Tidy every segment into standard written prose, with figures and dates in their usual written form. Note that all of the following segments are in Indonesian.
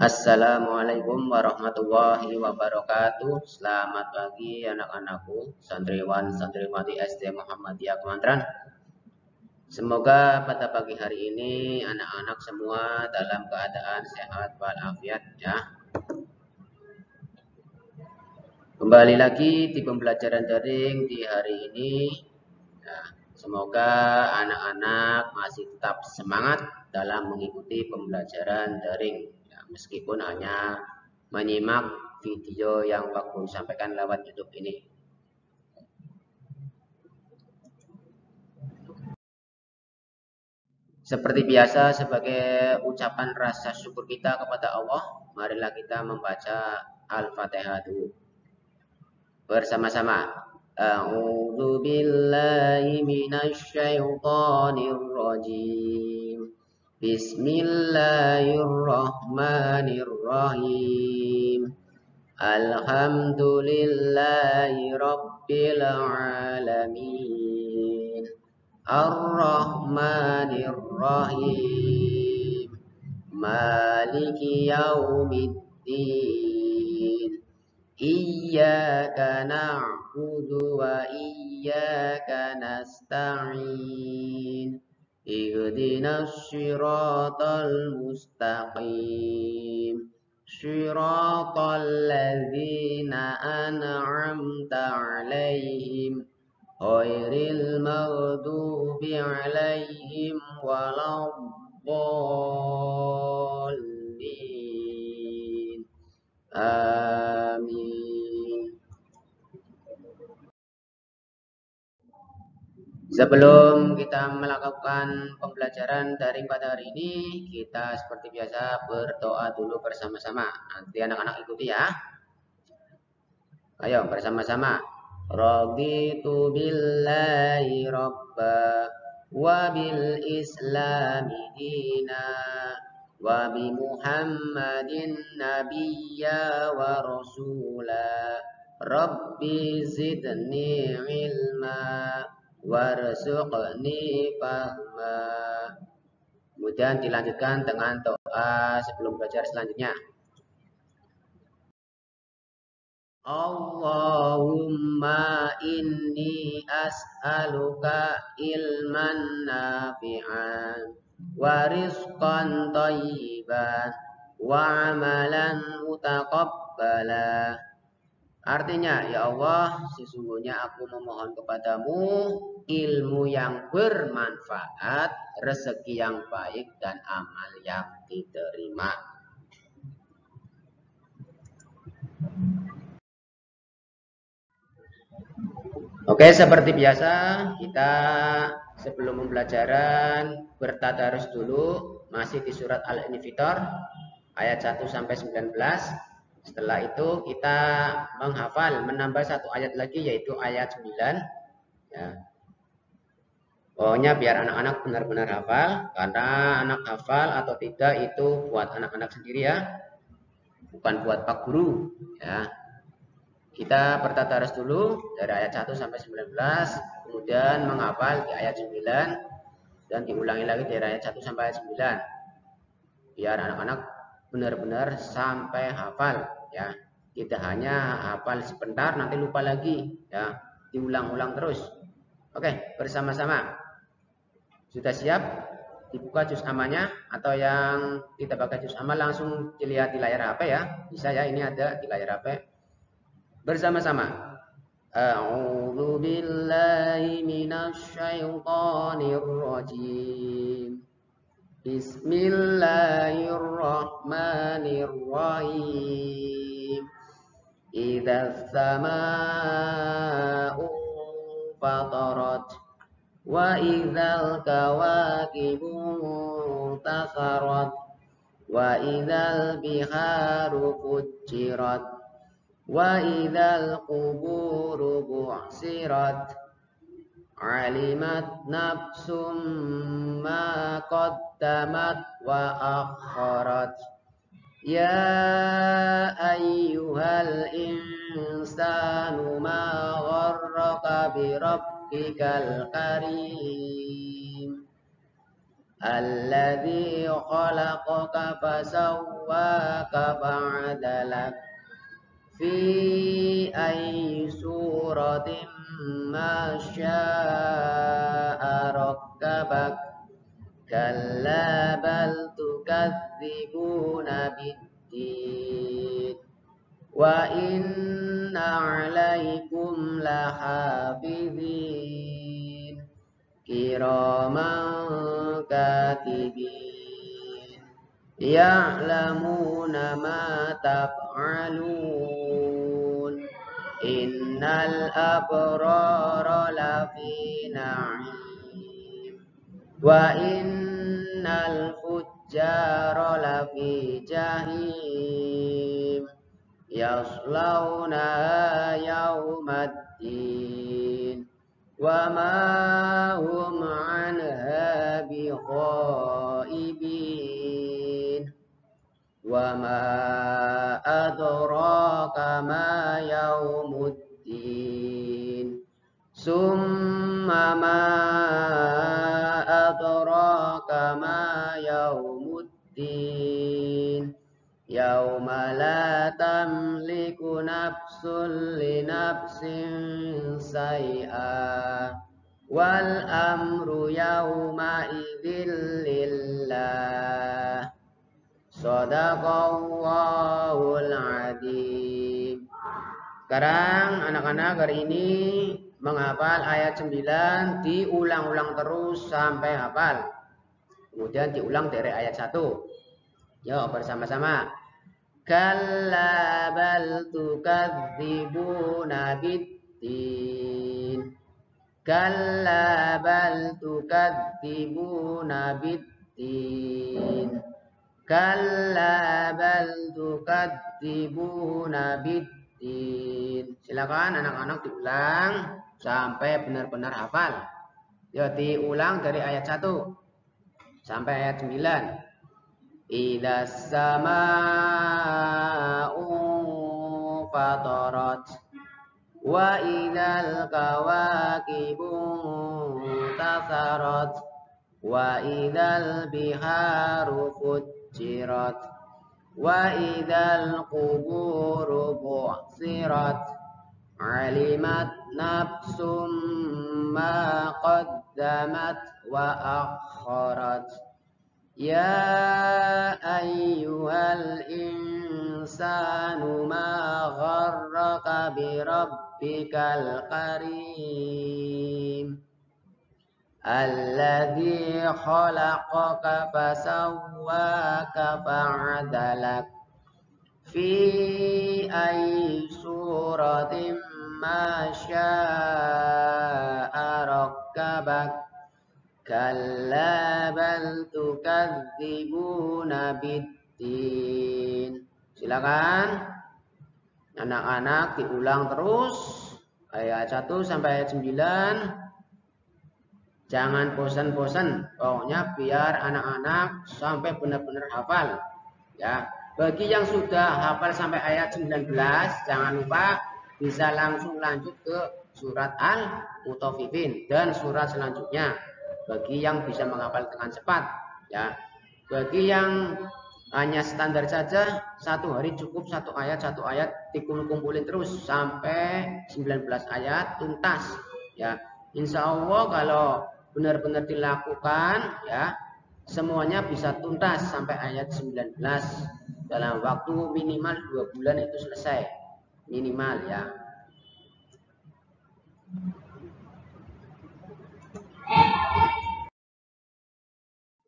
Assalamualaikum warahmatullahi wabarakatuh. Selamat pagi anak-anakku, santriwan santriwati SD Muhammadiyah Kemantran. Semoga pada pagi hari ini anak-anak semua dalam keadaan sehat walafiat ya. Kembali lagi di pembelajaran daring di hari ini. Ya, semoga anak-anak masih tetap semangat dalam mengikuti pembelajaran daring. Meskipun hanya menyimak video yang Pak Guru sampaikan lewat YouTube ini. Seperti biasa, sebagai ucapan rasa syukur kita kepada Allah, marilah kita membaca Al-Fatihah dulu. Bersama-sama. A'udzu billahi minasy syaithanir rajim. Bismillahirrahmanirrahim. Alhamdulillahi rabbil alamin. Ar-Rahmanir Rahim. Maliki yaumiddin. Iyyaka na'budu wa iyyaka nasta'in. Ihdinas siratal mustaqim. Siratal ladzina an'amta 'alaihim ghairil maghdubi 'alaihim waladdallin. Amin. Sebelum kita melakukan pembelajaran daring pada hari ini, kita seperti biasa berdoa dulu bersama-sama. Nanti anak-anak ikuti ya. Ayo bersama-sama. Raditu billahi rabba wa bil islami dina wa bi muhammadin nabiyya wa rasula. Rabbi zidni ilma warzuqni fahma. Kemudian dilanjutkan dengan doa sebelum belajar selanjutnya. Allahumma inni as'aluka ilman nafi'an wa rizqan thayyiban wa amalan mutaqabbala. Artinya, ya Allah, sesungguhnya aku memohon kepadamu ilmu yang bermanfaat, rezeki yang baik, dan amal yang diterima. Oke, seperti biasa, kita sebelum pembelajaran bertadarus dulu, masih di surat Al-Infitor, ayat 1 sampai 19. Setelah itu kita menghafal, menambah satu ayat lagi yaitu ayat 9. Ya. Pokoknya biar anak-anak benar-benar hafal, karena anak hafal atau tidak itu buat anak-anak sendiri ya, bukan buat Pak Guru. Ya. Kita bertadarus dulu dari ayat 1 sampai 19, kemudian menghafal di ayat 9 dan diulangi lagi dari ayat 1 sampai ayat 9. Biar anak-anak benar-benar sampai hafal ya. Tidak hanya hafal sebentar nanti lupa lagi ya. Diulang-ulang terus. Oke, bersama-sama. Sudah siap? Dibuka juz amalnya atau yang tidak pakai juz amal langsung dilihat di layar HP ya. Bisa ya, ini ada di layar HP. Bersama-sama. A'udzu billahi minasy syaithanir rajim. Bismillahirrahmanirrahim. Idza samaa'u fatarat wa idzal kawakibu tasarat wa idzal biharu fujirat wa idzal quburu bu'sirat alimat nafsum ma qaddamat wa akharat. Ya ayyuhal insanu ma gharraka bi rabbikal karim alladzi khalaqaka fasawwaka fasawwaka fa'adalak fi ayyi suratin ma syaa rakkabak kalla bal tukadzibuna biddin wa inna 'alaikum lahafizin kiraman katibin ya'lamuna ma taf'alun innal abrara lafi na'im wa innal fujjara lafi jahim yaslawna yawmaddin wa ma hum anha bighaibin wa ma adraka ma yawmuddin summa ma adraka ma yawmuddin yauma la tamliku nafsun li nafsin say'a wal amru yauma idzil lillah shadaqallahul adzim. Sekarang anak-anak hari ini menghafal ayat 9, diulang-ulang terus sampai hafal. Kemudian diulang dari ayat 1. Yuk bersama-sama. Kalla bal tukadzibuna biddin. Kalla bal tukadzibuna biddin. Kalla bal tukadzibuna biddin. Silakan anak-anak diulang sampai benar-benar hafal. Ya, diulang dari ayat 1 sampai ayat 9. Idza samaa'u fatarat wa idzal kawakibu tasarat wa idzal biharu fujirat wa idzal quburu bu'sirat alimat nafsum ma qaddamat wa akharat ya ayyuhal insanu ma gharraka bi rabbikal karim alladzi khalaqaka fasawwaka fa'adalak fi ayyi suratin ma syaa rakkabak kalla bal tukadzibuna biddin. Silakan anak-anak diulang terus ayat 1 sampai ayat 9. Jangan bosan-bosan, pokoknya biar anak-anak sampai benar-benar hafal. Ya, bagi yang sudah hafal sampai ayat 19, jangan lupa bisa langsung lanjut ke surat Al-Mutaffifin dan surat selanjutnya. Bagi yang bisa menghafal dengan cepat, ya. Bagi yang hanya standar saja, satu hari cukup satu ayat dikumpulin terus sampai 19 ayat tuntas, ya. Insya Allah kalau benar-benar dilakukan, ya, semuanya bisa tuntas sampai ayat 19 dalam waktu minimal 2 bulan itu selesai minimal, ya.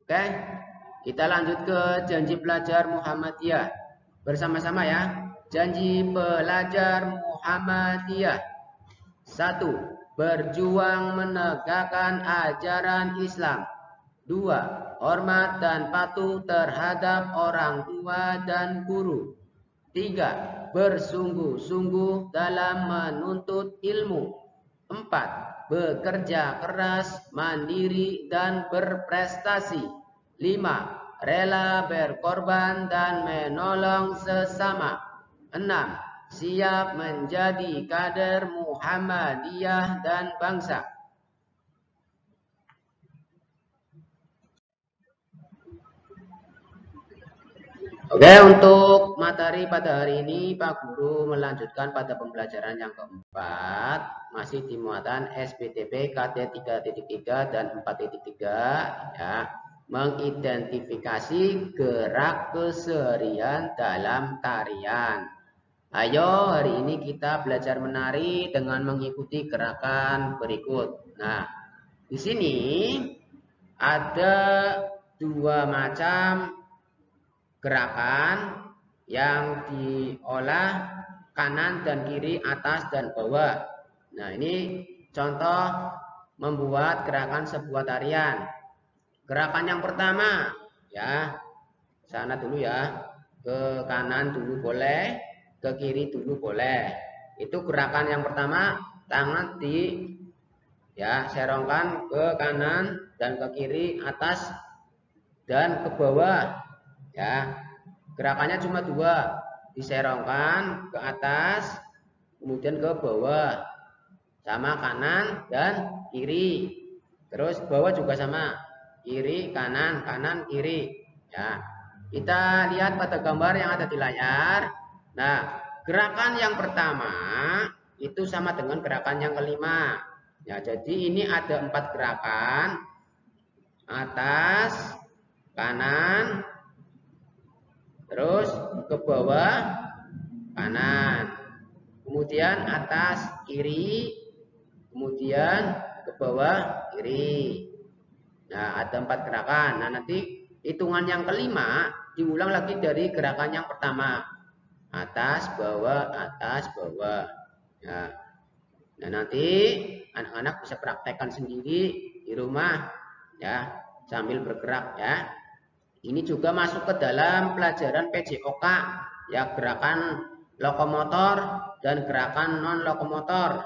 Oke, kita lanjut ke janji pelajar Muhammadiyah bersama-sama, ya. Janji pelajar Muhammadiyah. 1. Berjuang menegakkan ajaran Islam. 2. Hormat dan patuh terhadap orang tua dan guru. 3. Bersungguh-sungguh dalam menuntut ilmu. 4. Bekerja keras, mandiri, dan berprestasi. 5. Rela berkorban dan menolong sesama. 6. Siap menjadi kader Muhammadiyah dan bangsa. Oke, untuk materi pada hari ini Pak Guru melanjutkan pada pembelajaran yang keempat, masih di muatan SPTP KT 3.3 dan 4.3 ya, mengidentifikasi gerak keseharian dalam tarian. Ayo hari ini kita belajar menari dengan mengikuti gerakan berikut. Nah, di sini ada dua macam gerakan yang diolah kanan dan kiri, atas dan bawah. Nah, ini contoh membuat gerakan sebuah tarian. Gerakan yang pertama, ya, sana dulu ya, ke kanan dulu boleh, ke kiri dulu boleh. Itu gerakan yang pertama, tangan di ya serongkan ke kanan dan ke kiri, atas dan ke bawah. Ya, gerakannya cuma dua, diserongkan ke atas, kemudian ke bawah, sama kanan dan kiri. Terus bawah juga sama, kiri, kanan, kanan, kiri. Ya, kita lihat pada gambar yang ada di layar. Nah, gerakan yang pertama itu sama dengan gerakan yang kelima. Ya, jadi ini ada 4 gerakan, atas, kanan, terus ke bawah kanan, kemudian atas kiri, kemudian ke bawah kiri. Nah, ada 4 gerakan. Nah, nanti hitungan yang kelima diulang lagi dari gerakan yang pertama, atas bawah. Nah, nanti anak-anak bisa praktekkan sendiri di rumah ya, sambil bergerak ya. Ini juga masuk ke dalam pelajaran PJOK ya, gerakan lokomotor dan gerakan non lokomotor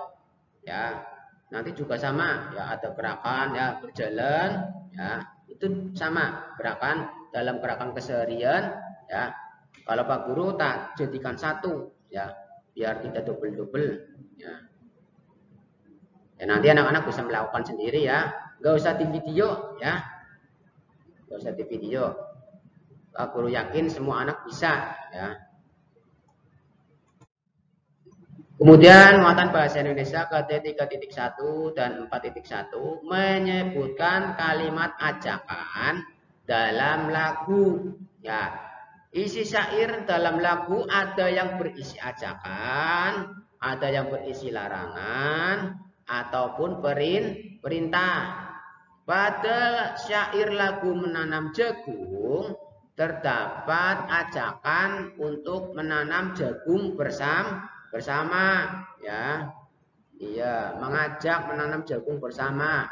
ya. Nanti juga sama ya, ada gerakan ya berjalan ya, itu sama gerakan dalam gerakan keseharian ya. Kalau Pak Guru tak jadikan satu ya, biar tidak double ya. Ya, nanti anak-anak bisa melakukan sendiri ya, nggak usah di video ya, nggak usah di video. Pak Guru yakin semua anak bisa ya. Kemudian muatan bahasa Indonesia KT 3.1 dan 4.1 menyebutkan kalimat ajakan dalam lagu ya. Isi syair dalam lagu ada yang berisi ajakan, ada yang berisi larangan ataupun perintah. Pada syair lagu menanam jagung terdapat ajakan untuk menanam jagung bersama ya. Iya, mengajak menanam jagung bersama.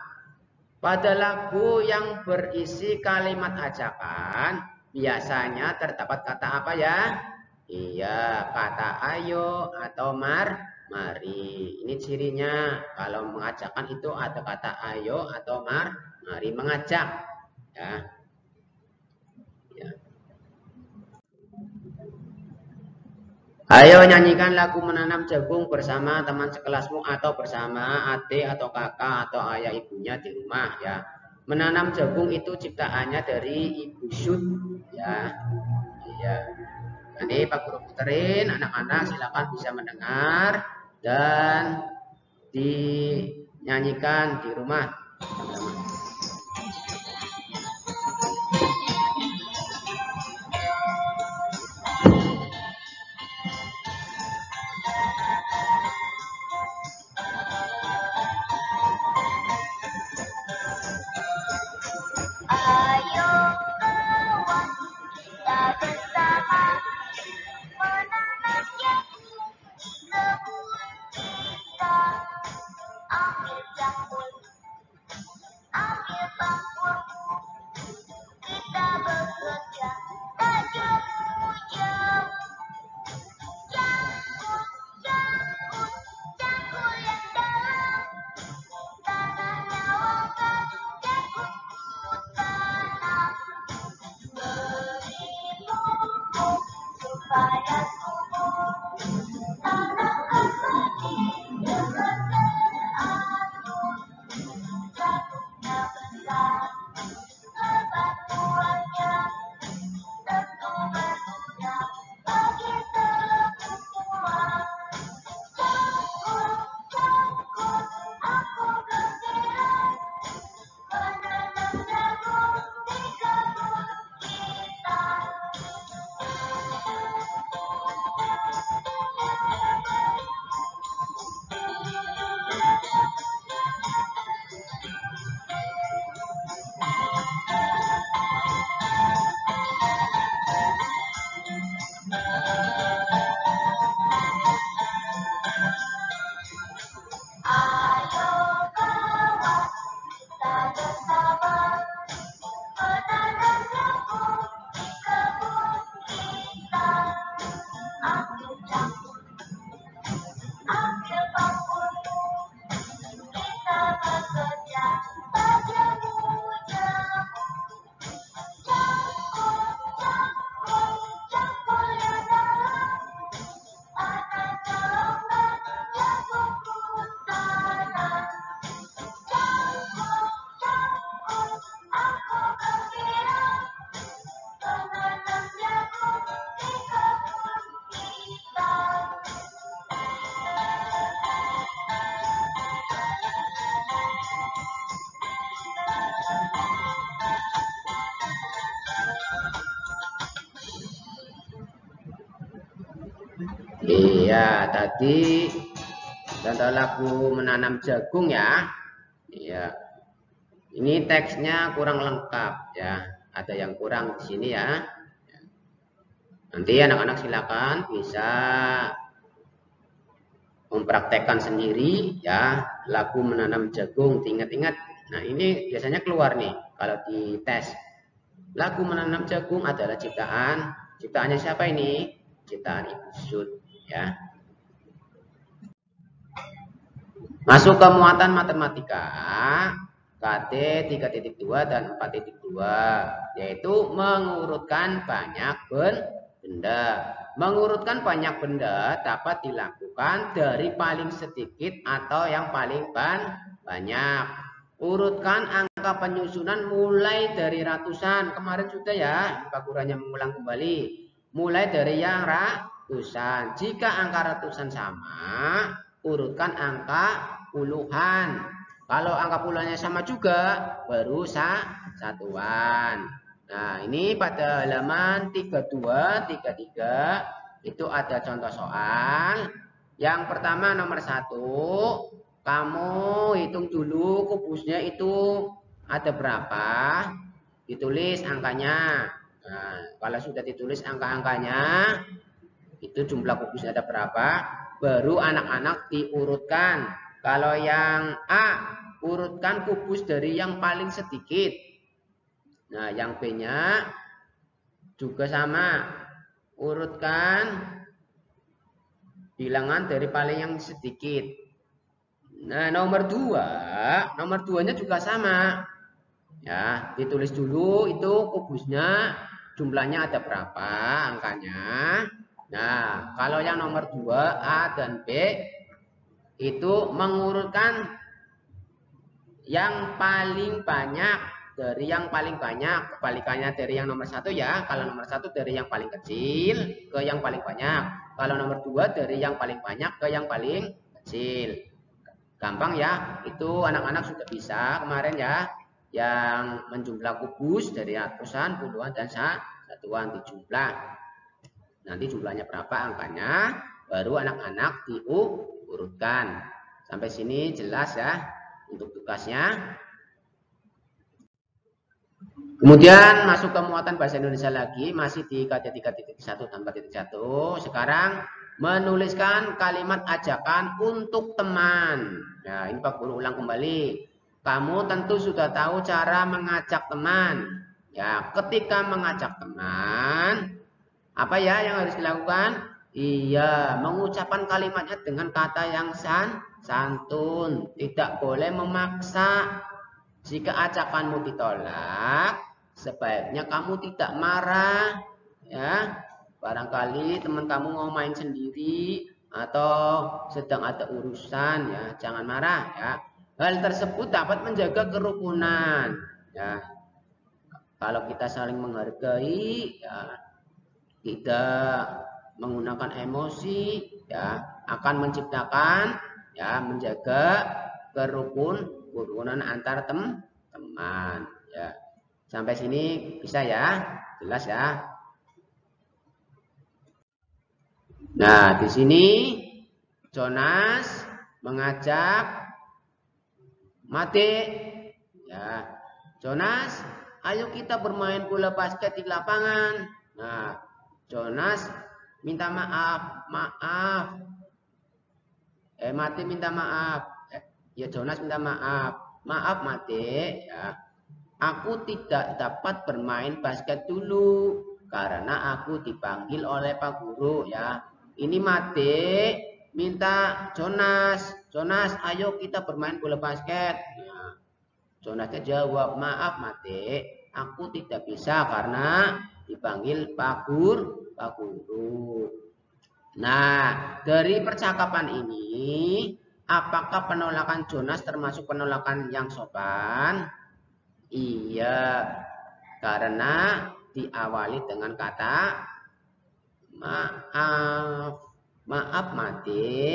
Pada lagu yang berisi kalimat ajakan biasanya terdapat kata apa ya? Iya, kata ayo atau mari. Ini cirinya. Kalau mengajakkan itu ada kata ayo atau mari, mengajak. Ya. Ya. Ayo nyanyikan lagu menanam jagung bersama teman sekelasmu atau bersama adik atau kakak atau ayah ibunya di rumah ya. Menanam jagung itu ciptaannya dari Ibu Syud ya. Iya. Jadi Pak Guru puterin, anak-anak silakan bisa mendengar dan dinyanyikan di rumah. Ayo kawan, kita bersama menanam jagung kebun kita. Ambil jangkul, ambil pakulmu, kita bekerja tajam jauh. Jangkul yang dalam, tanahnya longgar, jagungku tanam. Beri pupuk supaya subur, tanamkan benih dengan teratur. Jagungnya besar, lebat buahnya tentu berbuah. Iya, tadi contoh lagu menanam jagung ya. Iya. Ini teksnya kurang lengkap ya. Ada yang kurang di sini ya. Nanti anak-anak silakan bisa mempraktekkan sendiri ya lagu menanam jagung. Ingat-ingat. Nah, ini biasanya keluar nih kalau di tes. Lagu menanam jagung adalah ciptaannya siapa ini? Ciptaan Ibu Sud ya. Masuk ke muatan matematika KT 3.2 dan 4.2 yaitu mengurutkan banyak benda. Mengurutkan banyak benda dapat dilakukan dari paling sedikit atau yang paling banyak. Urutkan angka penyusunan mulai dari ratusan. Kemarin sudah ya, Pak Gurunya mengulang kembali. Mulai dari yang ratusan. Jika angka ratusan sama, urutkan angka puluhan. Kalau angka puluhannya sama juga, baru satuan. Nah, ini pada halaman 32, 33 itu ada contoh soal. Yang pertama nomor 1, kamu hitung dulu kubusnya itu ada berapa, ditulis angkanya. Nah, kalau sudah ditulis angka-angkanya, itu jumlah kubusnya ada berapa, baru anak-anak diurutkan. Kalau yang A, urutkan kubus dari yang paling sedikit. Nah, yang B-nya juga sama, urutkan bilangan dari paling yang sedikit. Nah, nomor 2-nya juga sama. Ya, ditulis dulu itu kubusnya jumlahnya ada berapa angkanya. Nah, kalau yang nomor 2 A dan B itu mengurutkan yang paling banyak dari yang paling banyak, kebalikannya dari yang nomor 1 ya. Kalau nomor 1 dari yang paling kecil ke yang paling banyak. Kalau nomor 2 dari yang paling banyak ke yang paling kecil. Gampang ya, itu anak-anak sudah bisa kemarin ya, yang menjumlah kubus dari ratusan, puluhan, dan satuan dijumlah. Nanti jumlahnya berapa angkanya, baru anak-anak diurutkan. Sampai sini jelas ya untuk tugasnya. Kemudian masuk ke muatan bahasa Indonesia lagi, masih di KT 3.1 dan 4.1. Sekarang menuliskan kalimat ajakan untuk teman. Nah, ini Pak Guru ulang kembali. Kamu tentu sudah tahu cara mengajak teman. Ya, ketika mengajak teman, apa ya yang harus dilakukan? Iya, mengucapkan kalimatnya dengan kata yang santun. Tidak boleh memaksa. Jika ajakanmu ditolak, sebaiknya kamu tidak marah. Ya, barangkali teman kamu mau main sendiri atau sedang ada urusan, ya, jangan marah. Ya, hal tersebut dapat menjaga kerukunan. Ya, kalau kita saling menghargai, ya, tidak menggunakan emosi, ya, akan menciptakan, ya, menjaga kerukunan antar teman, ya. Sampai sini bisa ya, jelas ya. Nah, di sini Jonas mengajak Mate, ya. Jonas, ayo kita bermain bola basket di lapangan. Nah, Jonas minta maaf. Mate minta maaf. Ya, Jonas minta maaf. Maaf Mate, ya. Aku tidak dapat bermain basket dulu karena aku dipanggil oleh Pak Guru, ya. Ini Mate minta Jonas. Jonas, ayo kita bermain bola basket. Nah, Jonasnya jawab, maaf Mate, aku tidak bisa karena dipanggil Pak Guru. Nah, dari percakapan ini, apakah penolakan Jonas termasuk penolakan yang sopan? Iya, karena diawali dengan kata maaf. Maaf Mate.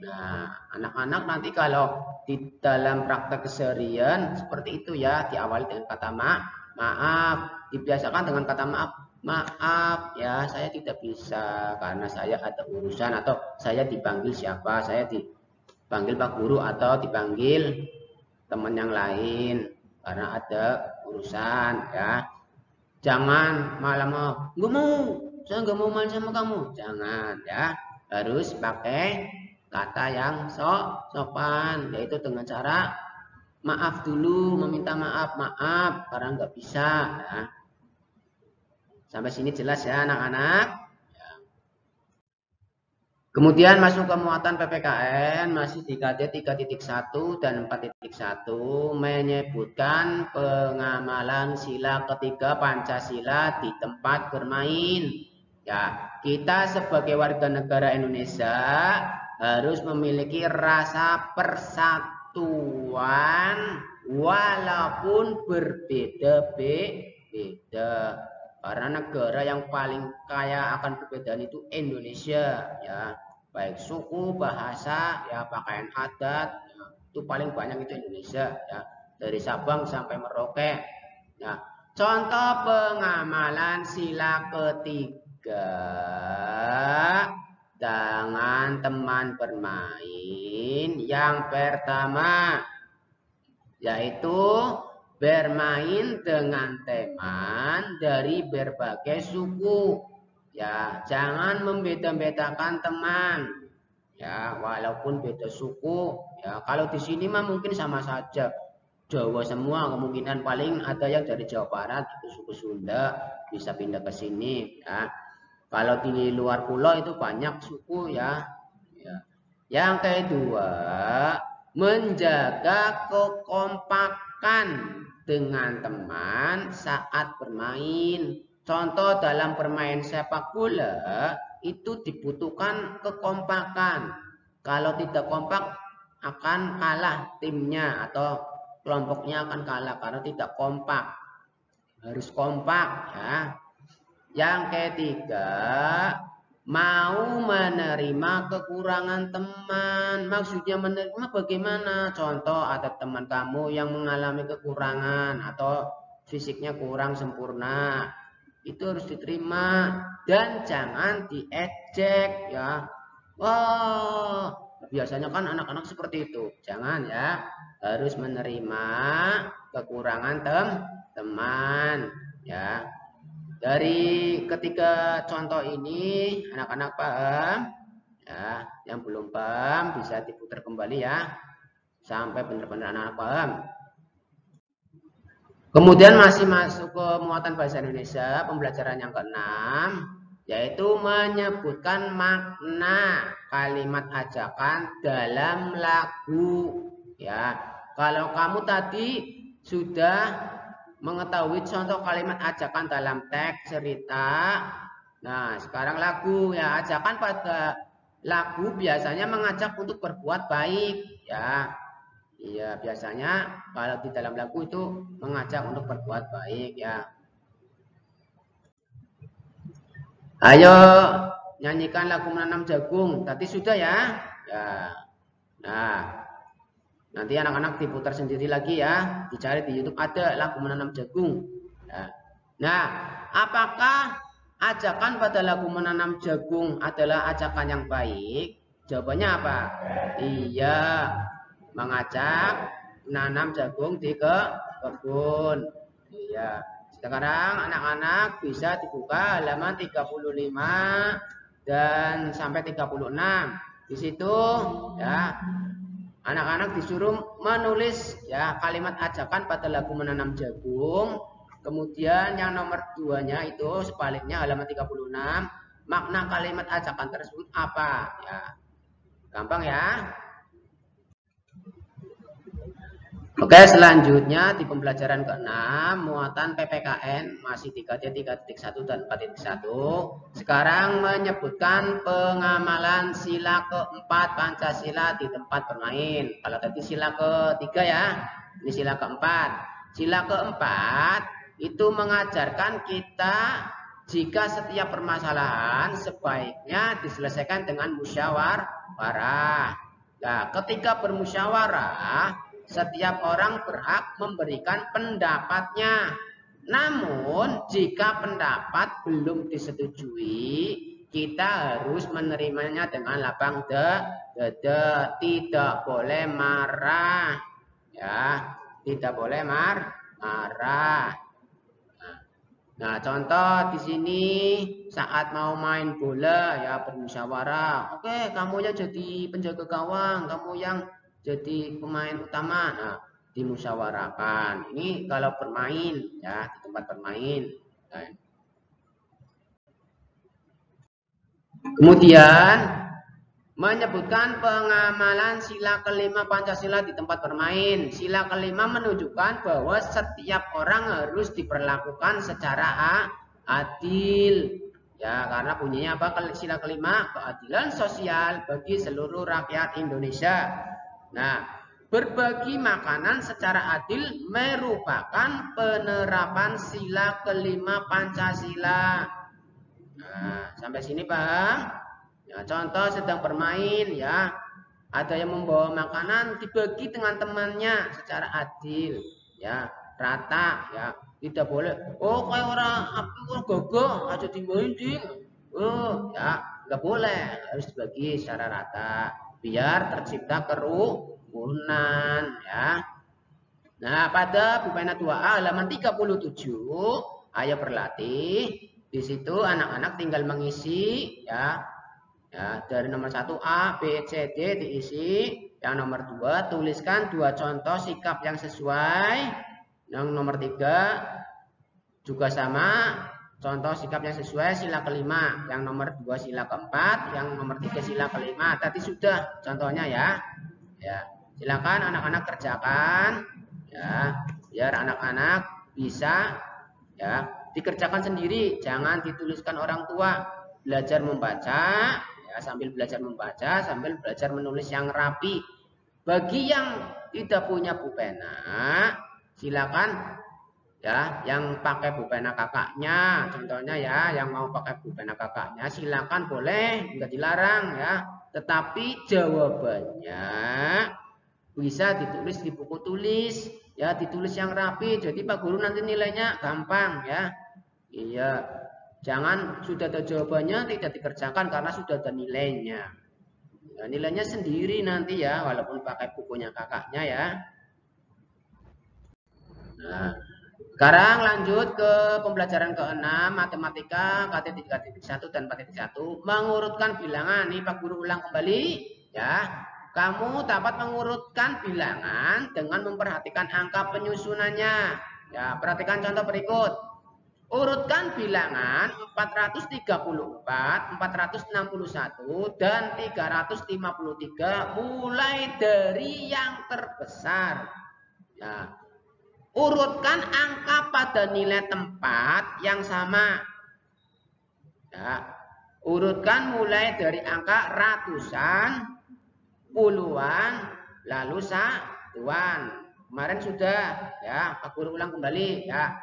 Nah, anak-anak nanti kalau di dalam praktek keseharian seperti itu ya, diawali dengan kata maaf. Dibiasakan dengan kata maaf. maaf ya, saya tidak bisa karena saya ada urusan, atau saya dipanggil siapa, saya dipanggil Pak Guru atau dipanggil teman yang lain karena ada urusan ya. Jangan malah nggak mau, saya nggak mau main sama kamu, jangan ya. Harus pakai kata yang sopan, yaitu dengan cara maaf dulu, meminta maaf karena nggak bisa ya. Sampai sini jelas ya anak-anak. Kemudian masuk ke muatan PPKN masih di KD 3.1 dan 4.1 menyebutkan pengamalan sila ketiga Pancasila di tempat bermain. Ya, kita sebagai warga negara Indonesia harus memiliki rasa persatuan walaupun berbeda-beda. Karena negara yang paling kaya akan perbedaan itu Indonesia ya, baik suku, bahasa, ya pakaian adat, ya, itu paling banyak itu Indonesia ya, dari Sabang sampai Merauke. Ya, contoh pengamalan sila ketiga dengan teman bermain yang pertama yaitu bermain dengan teman dari berbagai suku. Ya, jangan membeda-bedakan teman. Ya, walaupun beda suku. Ya, kalau di sini mah mungkin sama saja. Jawa semua, kemungkinan paling ada yang dari Jawa Barat, itu suku Sunda, bisa pindah ke sini. Ya. Kalau di luar pulau itu banyak suku ya. Ya. Yang kedua, menjaga kekompakan dengan teman saat bermain. Contoh dalam bermain sepak bola itu dibutuhkan kekompakan. Kalau tidak kompak akan kalah timnya atau kelompoknya akan kalah karena tidak kompak. Harus kompak ya. Yang ketiga, mau menerima kekurangan teman. Maksudnya menerima bagaimana? Contoh ada teman kamu yang mengalami kekurangan atau fisiknya kurang sempurna. Itu harus diterima dan jangan diejek ya. Wah, biasanya kan anak-anak seperti itu. Jangan ya. Harus menerima kekurangan teman ya. Dari ketiga contoh ini anak-anak paham? Ya, yang belum paham bisa diputar kembali ya sampai benar-benar anak-anak paham. Kemudian masih masuk ke muatan bahasa Indonesia pembelajaran yang ke-6 yaitu menyebutkan makna kalimat ajakan dalam lagu ya. Kalau kamu tadi sudah mengetahui contoh kalimat ajakan dalam teks cerita. Nah, sekarang lagu ya. Ajakan pada lagu biasanya mengajak untuk berbuat baik ya. Iya, biasanya kalau di dalam lagu itu mengajak untuk berbuat baik ya. Ayo nyanyikan lagu menanam jagung. Tadi sudah ya. Ya. Nah, nanti anak-anak diputar sendiri lagi ya, dicari di YouTube ada lagu menanam jagung. Ya. Nah, apakah ajakan pada lagu menanam jagung adalah ajakan yang baik? Jawabannya apa? Iya, mengajak menanam jagung di kebun. Iya. Sekarang anak-anak bisa dibuka halaman 35 dan sampai 36. Di situ ya anak-anak disuruh menulis ya kalimat ajakan pada lagu menanam jagung. Kemudian yang nomor 2-nya itu sebaliknya halaman 36. Makna kalimat ajakan tersebut apa? Ya. Gampang ya. Oke, selanjutnya di pembelajaran ke-6 muatan PPKN masih 3.1 dan 4.1. Sekarang menyebutkan pengamalan sila keempat Pancasila di tempat bermain. Kalau tadi sila ketiga ya, ini sila keempat. Sila keempat itu mengajarkan kita jika setiap permasalahan sebaiknya diselesaikan dengan musyawarah. Nah, ketika bermusyawarah setiap orang berhak memberikan pendapatnya. Namun, jika pendapat belum disetujui, kita harus menerimanya dengan lapang dada. Tidak boleh marah. Ya, tidak boleh marah. Nah, contoh di sini saat mau main bola ya bermusyawarah. Oke, kamu yang jadi penjaga gawang, kamu yang jadi pemain utama. Nah, dimusyawarahkan. Ini kalau bermain ya di tempat bermain. Nah. Kemudian menyebutkan pengamalan sila kelima Pancasila di tempat bermain. Sila kelima menunjukkan bahwa setiap orang harus diperlakukan secara adil. Ya, karena bunyinya apa? Sila kelima, keadilan sosial bagi seluruh rakyat Indonesia. Nah, berbagi makanan secara adil merupakan penerapan sila kelima Pancasila. Nah, sampai sini paham? Ya, contoh sedang bermain ya, ada yang membawa makanan dibagi dengan temannya secara adil, ya, rata, ya, tidak boleh. Oh, kayak orang gogo aja dimain ding. Oh, ya, nggak boleh, harus dibagi secara rata, biar tercipta kerukunan, ya. Nah, pada Pupena 2A halaman 37, ayo berlatih. Di situ anak-anak tinggal mengisi, ya. Ya, dari nomor 1 A, B, C, D diisi. Yang nomor 2 tuliskan 2 contoh sikap yang sesuai. Yang nomor 3 juga sama, contoh sikap yang sesuai sila kelima. Yang nomor 2 sila keempat, yang nomor 3 sila kelima. Tadi sudah contohnya ya. Ya, silakan anak-anak kerjakan ya, biar anak-anak bisa ya dikerjakan sendiri, jangan dituliskan orang tua. Belajar membaca ya, sambil belajar membaca sambil belajar menulis yang rapi. Bagi yang tidak punya pulpena, silakan ya yang pakai pulpena kakaknya, contohnya ya, yang mau pakai pulpena kakaknya silakan, boleh, enggak dilarang ya. Tetapi jawabannya bisa ditulis di buku tulis ya, ditulis yang rapi, jadi Pak Guru nanti nilainya gampang ya. Iya, jangan sudah ada jawabannya tidak dikerjakan karena sudah ada nilainya. Nah, nilainya sendiri nanti ya, walaupun pakai bukunya kakaknya ya. Nah, sekarang lanjut ke pembelajaran ke-6, matematika KT3.1 dan 4.1, mengurutkan bilangan. Nih Pak Guru ulang kembali ya. Kamu dapat mengurutkan bilangan dengan memperhatikan angka penyusunannya. Ya, perhatikan contoh berikut. Urutkan bilangan 434, 461, dan 353 mulai dari yang terbesar. Ya. Urutkan angka pada nilai tempat yang sama. Ya. Urutkan mulai dari angka ratusan, puluhan, lalu satuan. Kemarin sudah ya, Pak Guru ulang kembali ya.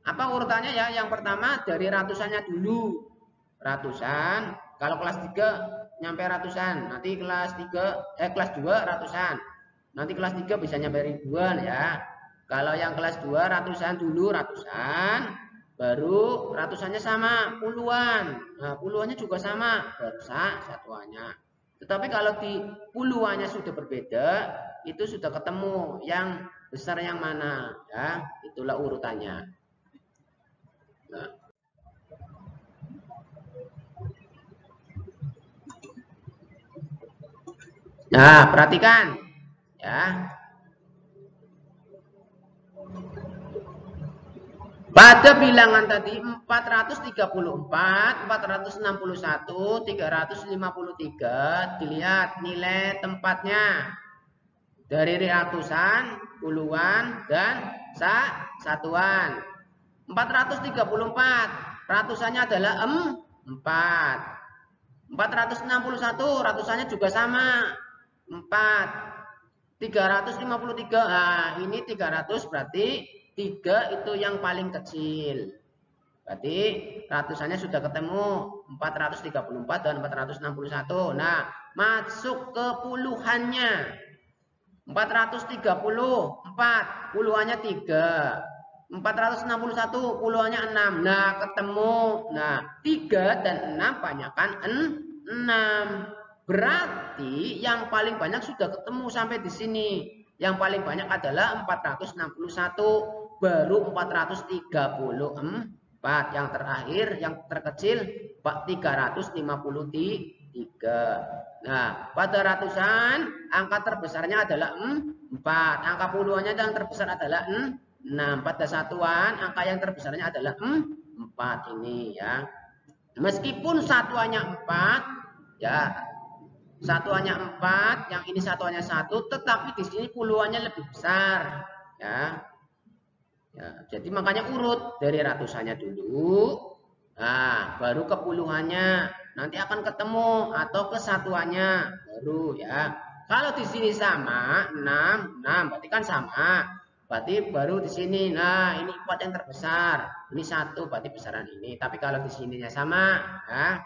Apa urutannya ya? Yang pertama dari ratusannya dulu. Ratusan, kalau kelas 3 nyampe ratusan, nanti kelas 2 ratusan. Nanti kelas 3 bisa nyampe ribuan ya. Kalau yang kelas 2 ratusan dulu, ratusan, baru ratusannya sama, puluhan. Nah, puluhannya juga sama, baru satuannya. Tetapi kalau di puluhannya sudah berbeda, itu sudah ketemu yang besar yang mana ya. Itulah urutannya. Nah, perhatikan ya. Pada bilangan tadi 434, 461, 353, dilihat nilai tempatnya. Dari ratusan, puluhan, dan satuan. 434, ratusannya adalah 4. 461, ratusannya juga sama, 4. 353, nah ini 300 berarti 3 itu yang paling kecil. Berarti ratusannya sudah ketemu, 434 dan 461. Nah, masuk ke puluhannya. 434, puluhannya 3. 461 puluhannya 6. Nah, ketemu. Nah, 3 dan 6 banyakkan 6. Berarti yang paling banyak sudah ketemu sampai di sini. Yang paling banyak adalah 461, baru 434. Yang terakhir, yang terkecil 353. Nah, pada ratusan angka terbesarnya adalah 4. Angka puluhannya yang terbesar adalah 6. Pada satuan angka yang terbesarnya adalah 4 ini ya. Meskipun satuannya 4 ya. Satuannya 4, yang ini satuannya 1, tetapi di sini puluhannya lebih besar ya. Ya, jadi makanya urut dari ratusannya dulu. Nah, baru ke puluhannya. Nanti akan ketemu atau ke satuannya baru ya. Kalau di sini sama 6, berarti kan sama. Berarti baru di sini. Nah, ini 4 yang terbesar. Ini 1 berarti besaran ini. Tapi kalau di sininya sama ya.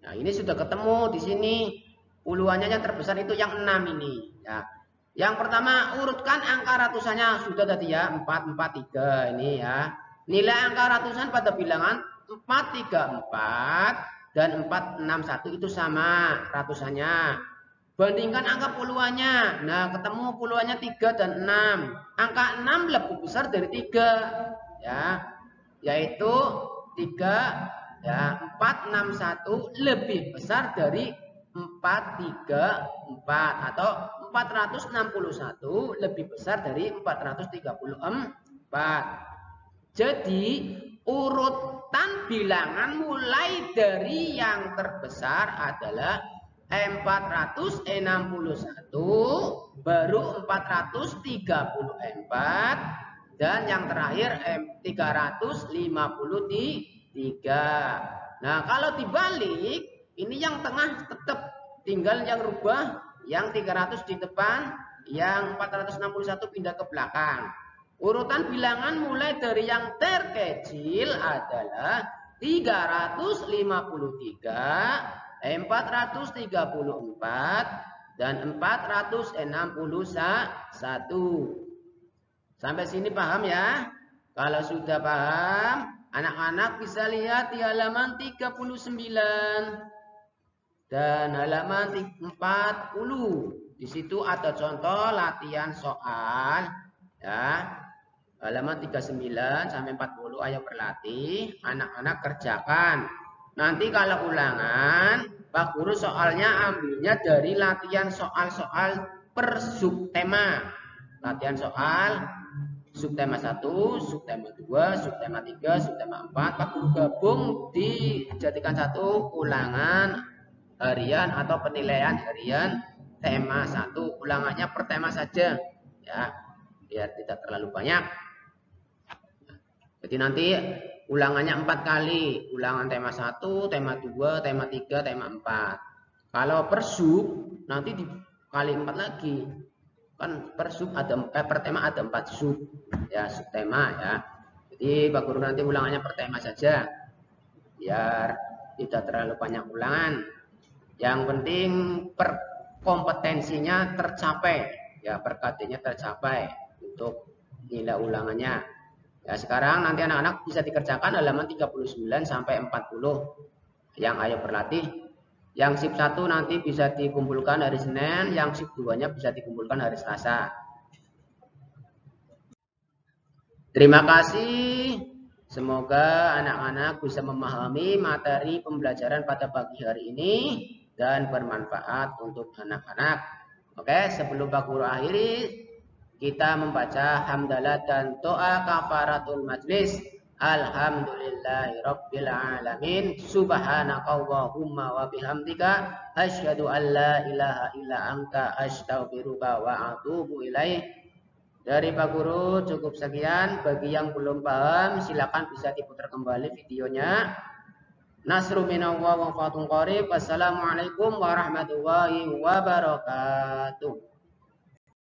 Nah, ini sudah ketemu di sini. Puluhannya yang terbesar itu yang 6 ini ya. Yang pertama, urutkan angka ratusannya sudah tadi ya, 443 ini ya. Nilai angka ratusan pada bilangan 434 dan 461 itu sama ratusannya. Bandingkan angka puluhannya. Nah, ketemu puluhannya 3 dan 6. Angka 6 lebih besar dari 3 ya. Yaitu 3 ya, 461 lebih besar dari 434 atau 461 lebih besar dari 434. Jadi urutan bilangan mulai dari yang terbesar adalah 461, baru 434, dan yang terakhir 353. Nah, kalau dibalik, ini yang tengah tetap tinggal yang rubah, yang 300 di depan, yang 461 pindah ke belakang. Urutan bilangan mulai dari yang terkecil adalah 353, 434, dan 461. Sampai sini paham ya? Kalau sudah paham, anak-anak bisa lihat di halaman 39 dan halaman 40. Di situ ada contoh latihan soal ya. Halaman 39 sampai 40 ayo berlatih, anak-anak kerjakan. Nanti kalau ulangan, Pak Guru soalnya ambilnya dari latihan soal-soal per subtema. Latihan soal subtema 1, subtema 2, subtema 3, subtema 4. Pak Guru gabung dijadikan satu ulangan harian atau penilaian harian tema 1. Ulangannya per tema saja ya, biar tidak terlalu banyak. Jadi nanti ulangannya 4 kali. Ulangan tema 1, tema 2, tema 3, tema 4. Kalau per sub nanti dikali 4 lagi. Kan per sub ada per tema ada 4 sub ya, subtema ya. Jadi Pak Guru nanti ulangannya per tema saja biar tidak terlalu banyak ulangan. Yang penting per kompetensinya tercapai ya, per KD-nya tercapai untuk nilai ulangannya. Ya, sekarang nanti anak-anak bisa dikerjakan halaman 39 sampai 40. Yang ayo berlatih. Yang sip 1 nanti bisa dikumpulkan hari Senin, yang sip 2-nya bisa dikumpulkan hari Selasa. Terima kasih. Semoga anak-anak bisa memahami materi pembelajaran pada pagi hari ini dan bermanfaat untuk anak-anak. Oke, sebelum Pak Guru akhiri, kita membaca hamdalah dan doa kafaratul majlis. Alhamdulillahirabbil alamin. Subhanakallahumma wa bihamdika asyhadu an la ilaha illa anta astaghfiruka wa atubu ilaik. Dari Pak Guru cukup sekian. Bagi yang belum paham silakan bisa diputar kembali videonya. Nasru minallah wa fatun qarib. Wassalamualaikum warahmatullahi wabarakatuh.